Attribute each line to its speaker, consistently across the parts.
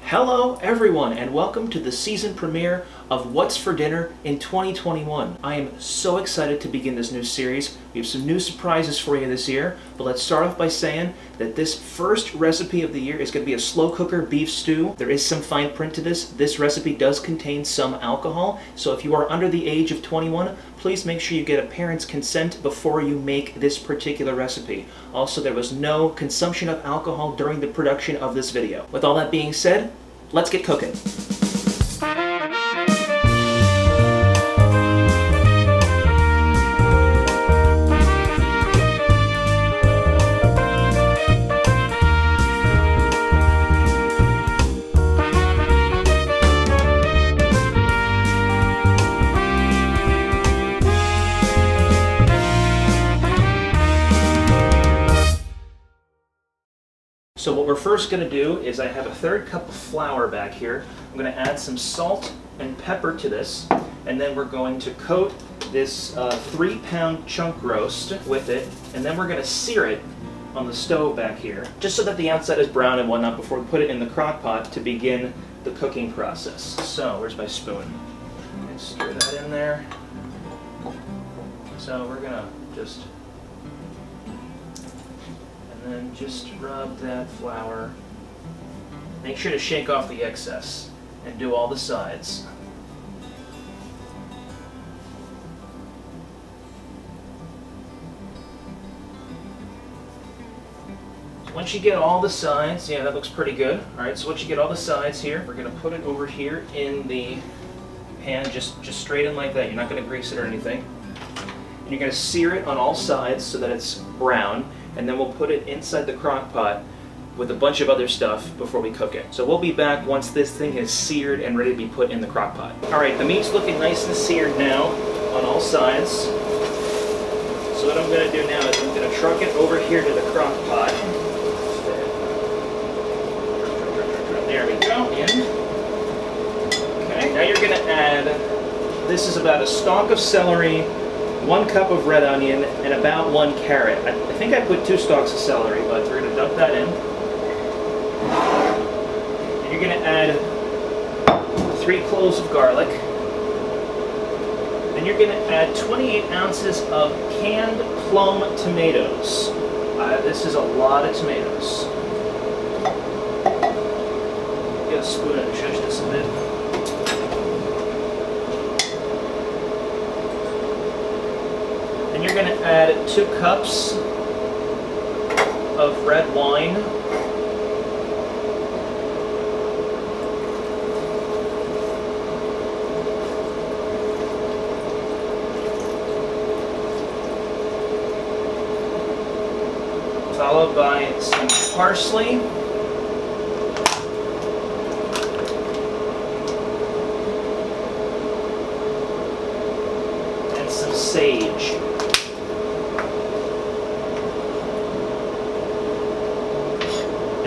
Speaker 1: Hello everyone and welcome to the season premiere of What's for Dinner in 2021. I am so excited to begin this new series. We have some new surprises for you this year, but let's start off by saying that this first recipe of the year is going to be a slow cooker beef stew. There is some fine print to this. This recipe does contain some alcohol, so if you are under the age of 21, please make sure you get a parent's consent before you make this particular recipe. Also, there was no consumption of alcohol during the production of this video. With all that being said, let's get cooking. So what we're first going to do is I have a third cup of flour back here. I'm going to add some salt and pepper to this, and then we're going to coat this 3-pound chunk roast with it, and then we're going to sear it on the stove back here, just so that the outside is brown and whatnot before we put it in the crock pot to begin the cooking process. So, where's my spoon? Let's stir that in there. So we're going to just... and then just rub that flour. Make sure to shake off the excess and do all the sides. So once you get all the sides, yeah, that looks pretty good. Alright, so once you get all the sides here, we're going to put it over here in the pan, just straight in like that. You're not going to grease it or anything. And you're going to sear it on all sides so that it's brown. And then we'll put it inside the crock pot with a bunch of other stuff before we cook it. So we'll be back once this thing is seared and ready to be put in the crock pot. Alright, the meat's looking nice and seared now on all sides. So what I'm going to do now is I'm going to truck it over here to the crock pot. There we go, in. Okay, now you're going to add, this is about a stalk of celery, 1 cup of red onion, and about 1 carrot. I think I put 2 stalks of celery, but we're going to dump that in. And you're going to add 3 cloves of garlic. Then you're going to add 28 ounces of canned plum tomatoes. This is a lot of tomatoes. Get a spoon and judge this a bit. And you're going to add 2 cups of red wine. Followed by some parsley. And some sage.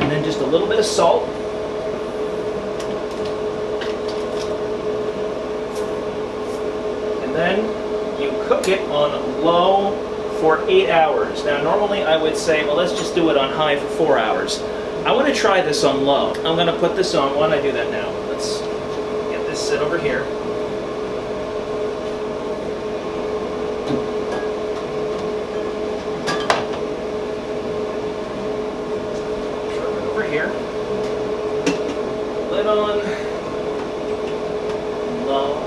Speaker 1: And then just a little bit of salt. And then you cook it on low for 8 hours. Now normally I would say, well, let's just do it on high for 4 hours. I want to try this on low. I'm going to put this on. Why don't I do that now? Let's get this set over here. Here. Lid on. Low.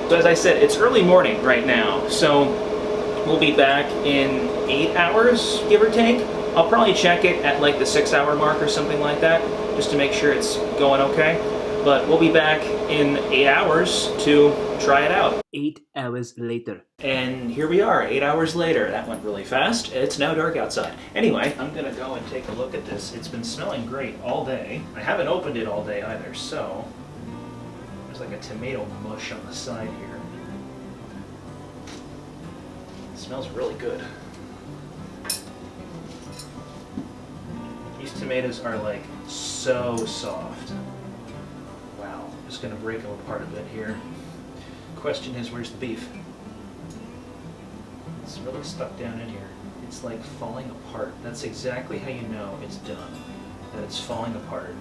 Speaker 1: So as I said, it's early morning right now, so we'll be back in 8 hours, give or take. I'll probably check it at like the 6-hour mark or something like that, just to make sure it's going okay. But we'll be back in 8 hours to try it out. 8 hours later. And here we are, 8 hours later. That went really fast. It's now dark outside. Anyway, I'm gonna go and take a look at this. It's been smelling great all day. I haven't opened it all day either, so there's like a tomato mush on the side here. It smells really good. These tomatoes are like so soft. Wow, I'm just gonna break them apart a bit here. Question is, where's the beef? It's really stuck down in here. It's like falling apart. That's exactly how you know it's done, that it's falling apart.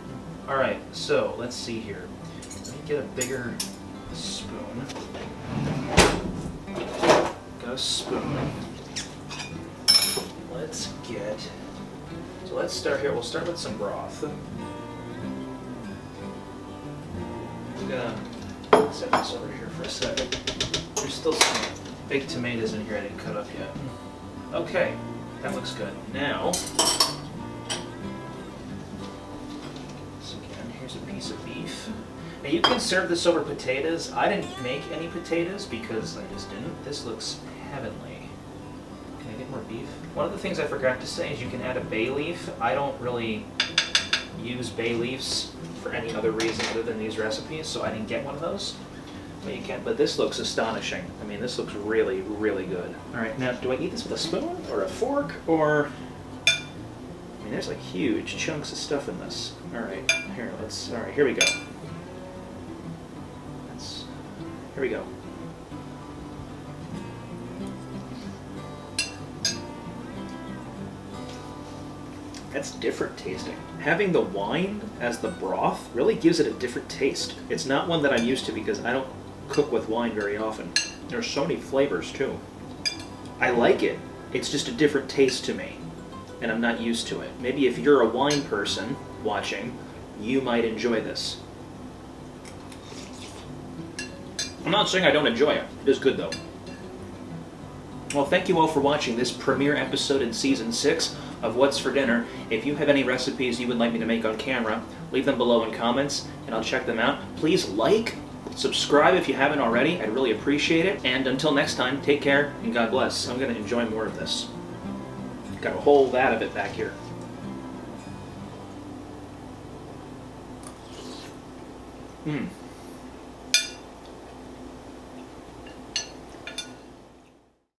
Speaker 1: All right, so let's see here. Let me get a bigger spoon. Got a spoon. Let's get, so let's start here. We'll start with some broth. I'm gonna set this over here for a second. There's still some big tomatoes in here I didn't cut up yet. Okay, that looks good. Now, so again, here's a piece of beef. Now you can serve this over potatoes. I didn't make any potatoes because I just didn't. This looks heavenly. Can I get more beef? One of the things I forgot to say is you can add a bay leaf. I don't really use bay leaves for any other reason other than these recipes, so I didn't get one of those. But you can. But this looks astonishing. I mean, this looks really, really good. All right, now do I eat this with a spoon or a fork or? I mean, there's like huge chunks of stuff in this. All right, here let's. All right, here we go. Here we go. That's different tasting. Having the wine as the broth really gives it a different taste. It's not one that I'm used to because I don't cook with wine very often. There's so many flavors too. I like it. It's just a different taste to me, and I'm not used to it. Maybe if you're a wine person watching, you might enjoy this. I'm not saying I don't enjoy it. It is good though. Well, thank you all for watching this premiere episode in Season 6 of What's for Dinner. If you have any recipes you would like me to make on camera, leave them below in comments and I'll check them out. Please like, subscribe if you haven't already. I'd really appreciate it. And until next time, take care and God bless. I'm going to enjoy more of this. Got a whole vat of it back here. Mmm.